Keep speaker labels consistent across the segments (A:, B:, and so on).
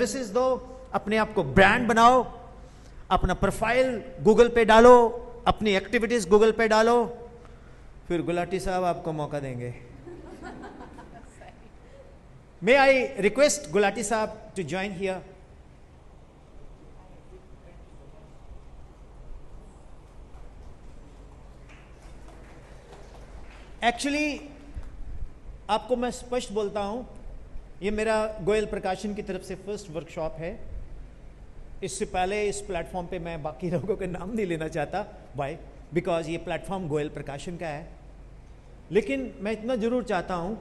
A: Services दो, अपने आप को ब्रांड बनाओ, अपना प्रोफाइल गूगल पे डालो, अपनी एक्टिविटीज गूगल पे डालो, फिर गुलाटी साहब आपको मौका देंगे. May I request Gulati Saab to join here? Actually, आपको मैं स्पष्ट बोलता हूं, ये मेरा गोयल प्रकाशन की तरफ से फर्स्ट वर्कशॉप है. इससे पहले इस प्लेटफॉर्म पे मैं बाकी लोगों के नाम नहीं लेना चाहता. Why? Because ये प्लेटफॉर्म गोयल प्रकाशन का है. लेकिन मैं इतना जरूर चाहता हूं,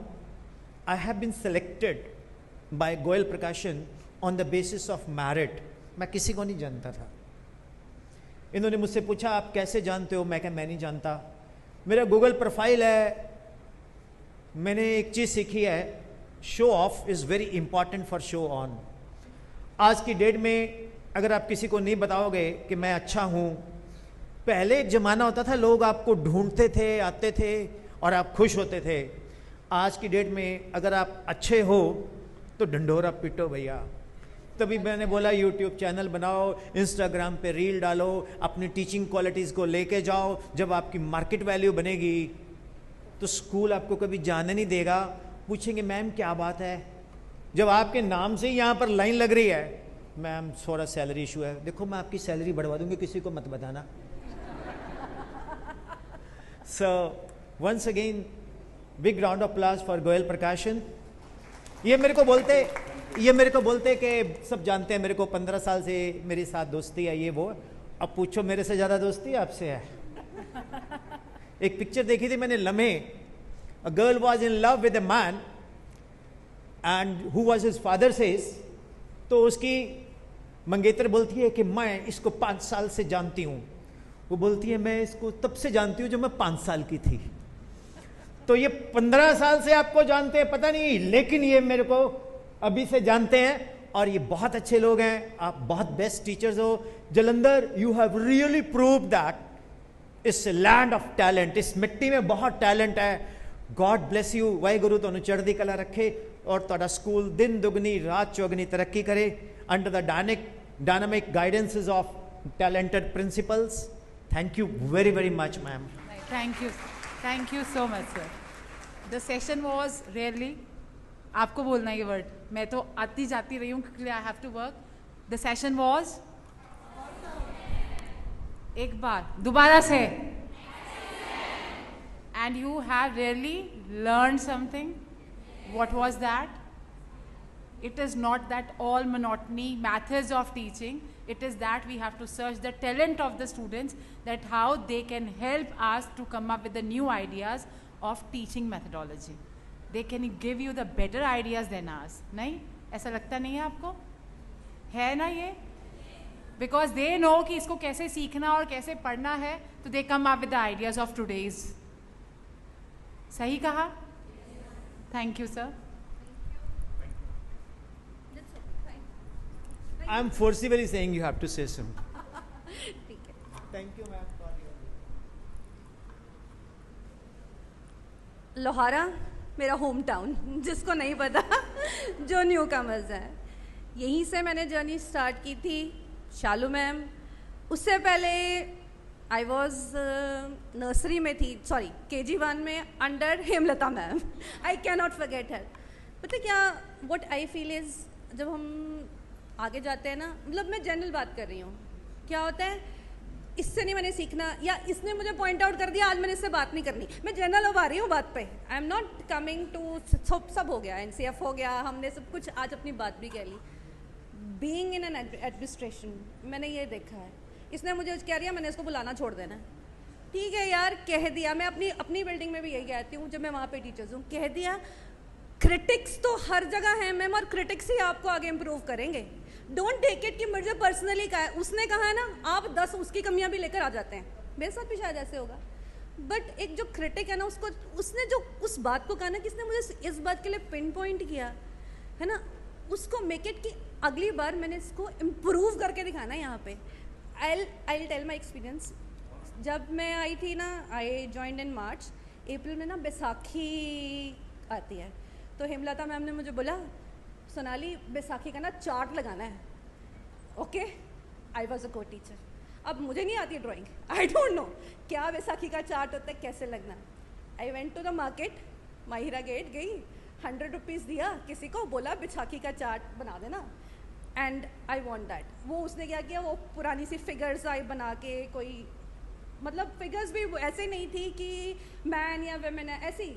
A: I have been selected by Goel Prakashan on the basis of merit. मैं किसी को नहीं जानता था. इन्होंने मुझसे पूछा आप कैसे जानते हो, मैं कहा मैं नहीं जानता. मेरा गूगल प्रोफाइल है. मैंने एक चीज़ सीखी है, show off is very important for show on. आज की डेट में अगर आप किसी को नहीं बताओगे कि मैं अच्छा हूँ, पहले एक ज़माना होता था लोग आपको ढूंढते थे, आते थे और आप खुश होते थे. आज की डेट में अगर आप अच्छे हो तो ढंढोरा पिटो भैया. तभी मैंने बोला यूट्यूब चैनल बनाओ, इंस्टाग्राम पे रील डालो, अपनी टीचिंग क्वालिटीज़ को लेके जाओ. जब आपकी मार्केट वैल्यू बनेगी तो स्कूल आपको कभी जाने नहीं देगा. पूछेंगे मैम क्या बात है. जब आपके नाम से ही यहाँ पर लाइन लग रही है, मैम थोड़ा सैलरी इशू है, देखो मैं आपकी सैलरी बढ़वा दूंगी, किसी को मत बताना. So once again big round of applause for Goyal Prakashan. ये मेरे को बोलते कि सब जानते हैं मेरे को, 15 साल से मेरे साथ दोस्ती है, ये वो. अब पूछो मेरे से ज़्यादा दोस्ती आपसे है. एक पिक्चर देखी थी मैंने, लम्हे. A girl was in love with a man and who was his father says. तो उसकी मंगेतर बोलती है कि मैं इसको 5 साल से जानती हूँ. वो बोलती है मैं इसको तब से जानती हूँ जब मैं 5 साल की थी. तो ये 15 साल से आपको जानते हैं पता नहीं, लेकिन ये मेरे को अभी से जानते हैं और ये बहुत अच्छे लोग हैं. आप बहुत बेस्ट टीचर्स हो. Jalandhar, you have really prove that इस लैंड ऑफ टैलेंट, इस मिट्टी में बहुत टैलेंट है. God bless you. वाहिगुरु तुहानू चढ़दी कला रखे और तुहाडा स्कूल दिन दुगनी रात चौगनी तरक्की करे under the dynamic guidances of talented principals. Thank you very very much ma'am.
B: Thank you so much, sir. The session was really, आपको बोलना ये वर्ड, मैं तो आती जाती रही हूँ क्योंकि I have to work. The session was एक बार दोबारा से, and you have really learned something. What was that? It is not that all monotony methods of teaching. It is that we have to search the talent of the students, that how they can help us to come up with the new ideas of teaching methodology. They can give you the better ideas than us. नहीं ऐसा लगता नहीं है आपको? है ना ये? Because they know कि इसको कैसे सीखना और कैसे पढ़ना है, तो they come up with the ideas of today's. सही कहा? Thank you, sir.
A: I'm forcibly saying you have to say something. Thank you, ma'am.
C: Lohara मेरा होम टाउन, जिसको नहीं पता, जो न्यू कमर्स हैं. यहीं से मैंने जर्नी स्टार्ट की थी. शालू मैम, उससे पहले आई वॉज नर्सरी में थी, सॉरी KG1 में under Hemlata ma'am. I can not forget हर. पता क्या, व्हाट आई फील इज़, जब हम आगे जाते हैं ना, मतलब मैं जनरल बात कर रही हूँ, क्या होता है इससे नहीं मैंने सीखना, या इसने मुझे पॉइंट आउट कर दिया, आज मैंने इससे बात नहीं करनी. मैं जनरल अब आ रही हूँ बात पे. I am not coming to सब हो गया, NCF हो गया, हमने सब कुछ आज अपनी बात भी कह ली. बीइंग इन एन एडमिनिस्ट्रेशन मैंने ये देखा है. इसने मुझे कह दिया मैंने इसको बुलाना छोड़ देना है. ठीक है यार, कह दिया. मैं अपनी बिल्डिंग में भी यही कहती हूँ जब मैं वहाँ पे टीचर्स हूँ, कह दिया. क्रिटिक्स तो हर जगह हैं मैम, और क्रिटिक्स ही आपको आगे इम्प्रूव करेंगे. डोंट टेक इट कि मुझे पर्सनली कहा है, उसने कहा है ना, आप 10 उसकी कमियां भी लेकर आ जाते हैं. मेरे साथ भी शायद ऐसे होगा. बट एक जो क्रिटिक है ना, उसने जो उस बात को कहा ना, किसने मुझे इस बात के लिए पिन पॉइंट किया है ना, उसको मेक इट कि अगली बार मैंने इसको इम्प्रूव करके दिखाना है यहाँ पे. I tell my experience. जब मैं आई थी ना, आई जॉइंड इन मार्च. अप्रैल में ना बैसाखी आती है, तो हेमलता मैम ने मुझे बोला सोनाली बैसाखी का ना चार्ट लगाना है. ओके, आई वॉज अ को टीचर. अब मुझे नहीं आती ड्राइंग, आई डोंट नो क्या बैसाखी का चार्ट होता है, कैसे लगना. I went to the market, Mahira gate गई, 100 रुपीज़ दिया किसी को, बोला बैसाखी का चार्ट बना देना, एंड आई वॉन्ट दैट. वो उसने क्या किया, वो पुरानी सी फिगर्स आई बना के, कोई मतलब फिगर्स भी ऐसे नहीं थी कि मैन या वेमेन है, ऐसी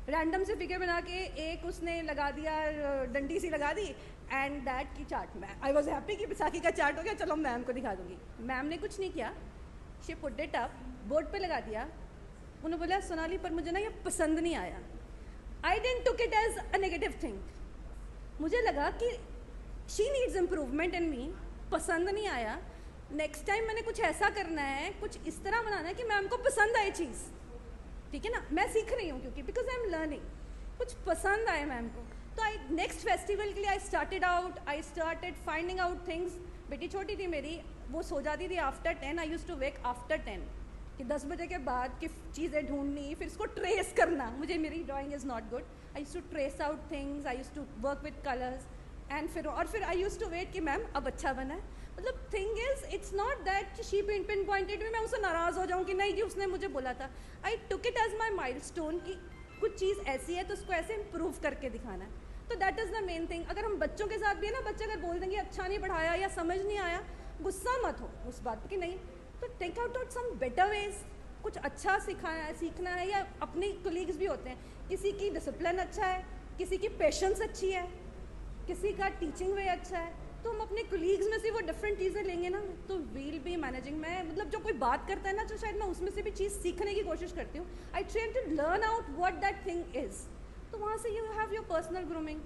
C: रैंडम से फिगर बना के एक उसने लगा दिया, डंडी सी लगा दी, एंड दैट की चार्ट में आई वॉज हैप्पी कि बैसाखी का चार्ट हो गया, चलो मैम को दिखा दूंगी. मैम ने कुछ नहीं किया, she put it up, board पे लगा दिया. उन्होंने बोला सोनाली पर मुझे ना ये पसंद नहीं आया. I didn't took it as a negative thing. मुझे लगा कि she needs improvement in me, पसंद नहीं आया. नेक्स्ट टाइम मैंने कुछ ऐसा करना है, कुछ इस तरह बनाना है कि मैम को पसंद आए चीज़. ठीक है ना, मैं सीख रही हूँ क्योंकि बिकॉज आई एम लर्निंग, कुछ पसंद आए मैम को. तो आई नेक्स्ट फेस्टिवल के लिए I started finding out things. बेटी छोटी थी मेरी, वो सो जाती थी after 10. I use to wake after 10 कि 10 बजे के बाद की चीज़ें ढूंढनी, फिर इसको ट्रेस करना. मुझे मेरी drawing is not good. I use to trace out things, I use to work with colours, and फिर आई यूज टू वेट कि मैम अब अच्छा बना है. मतलब thing is it's not that she pinpointed में मैं उससे नाराज़ हो जाऊँ कि नहीं जी उसने मुझे बोला था. I took it as my milestone कि कुछ चीज़ ऐसी है तो उसको ऐसे इम्प्रूव करके दिखाना है. तो that is the main thing. अगर हम बच्चों के साथ भी है ना, बच्चे अगर बोल देंगे अच्छा नहीं पढ़ाया या समझ नहीं आया, गुस्सा मत हो उस बात पर कि नहीं, तो take out some better ways. कुछ अच्छा सीखना है. या अपने कोलीग्स भी होते हैं, किसी की डिसिप्लिन अच्छा है, किसी की पेशेंस अच्छी है, किसी का टीचिंग वे अच्छा है, तो हम अपने कोलीग्स में से वो डिफरेंट चीज़ें लेंगे ना, तो वील बी मैनेजिंग. मैं मतलब जो कोई बात करता है ना, तो शायद मैं उसमें से भी चीज़ सीखने की कोशिश करती हूँ. I try to learn out what that thing is. तो वहाँ से you have your personal grooming.